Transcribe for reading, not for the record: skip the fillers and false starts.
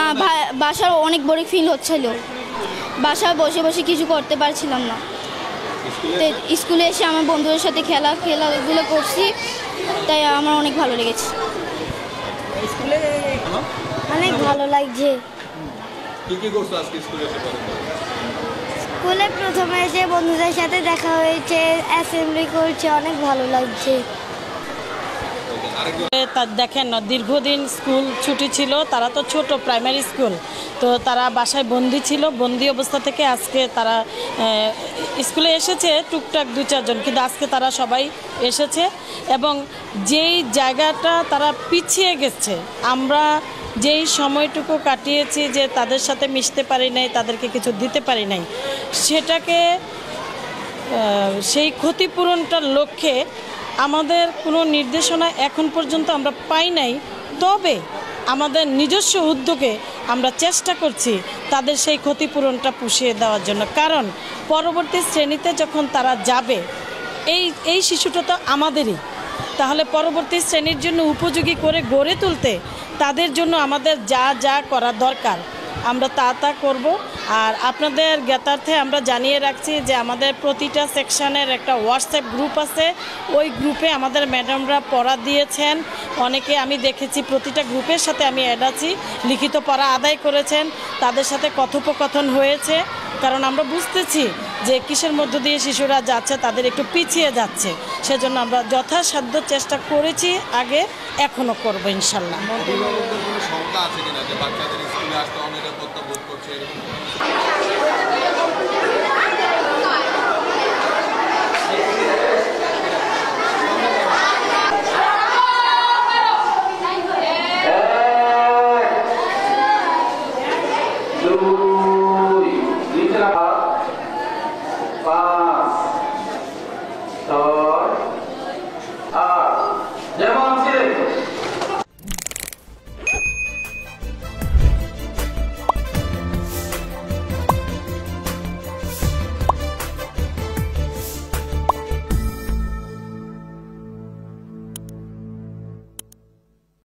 না, বাসার অনেক বোরিং ফিল হচ্ছিল। বাসায় বসে বসে কিছু করতে পারছিলাম না। স্কুলে এসে আমার বন্ধুদের সাথে খেলাধুলো করছি, তাই আমার অনেক ভালো লেগেছে। অনেক ভালো লাগছে। স্কুলে প্রথমে এসে বন্ধুদের সাথে দেখা হয়েছে, অ্যাসেম্বলি করছে, অনেক ভালো লাগছে। দেখেন দীর্ঘদিন স্কুল ছুটি ছিল, তারা তো ছোট প্রাইমারি স্কুল, তো তারা বাসায় বন্দি ছিল। বন্দি অবস্থা থেকে আজকে তারা স্কুলে এসেছে টুকটাক 2-4 জন, কিন্তু আজকে তারা সবাই এসেছে। এবং যেই জায়গাটা তারা পিছিয়ে গেছে, আমরা যেই সময়টুকু কাটিয়েছি যে তাদের সাথে মিশতে পারি নাই, তাদেরকে কিছু দিতে পারি নাই, সেটাকে সেই ক্ষতিপূরণটার লক্ষ্যে আমাদের কোনো নির্দেশনা এখন পর্যন্ত আমরা পাই নাই। তবে আমাদের নিজস্ব উদ্যোগে আমরা চেষ্টা করছি তাদের সেই ক্ষতিপূরণটা পুষিয়ে দেওয়ার জন্য। কারণ পরবর্তী শ্রেণীতে যখন তারা যাবে, এই শিশুটা তো আমাদেরই, তাহলে পরবর্তী শ্রেণীর জন্য উপযোগী করে গড়ে তুলতে তাদের জন্য আমাদের যা যা করা দরকার আমরা তা করব। আর আপনাদের জ্ঞাতার্থে আমরা জানিয়ে রাখছি যে আমাদের প্রতিটা সেকশনের একটা হোয়াটসঅ্যাপ গ্রুপ আছে। ওই গ্রুপে আমাদের ম্যাডামরা পড়া দিয়েছেন, অনেকে আমি দেখেছি প্রতিটা গ্রুপের সাথে আমি অ্যাড আছি, লিখিত পড়া আদায় করেছেন, তাদের সাথে কথোপকথন হয়েছে। কারণ আমরা বুঝতেছি যে কিসের মধ্য দিয়ে শিশুরা যাচ্ছে, তাদের একটু পিছিয়ে যাচ্ছে, সেজন্য আমরা যথাসাধ্য চেষ্টা করেছি, আগে এখনও করবো ইনশাল্লাহ। Bye.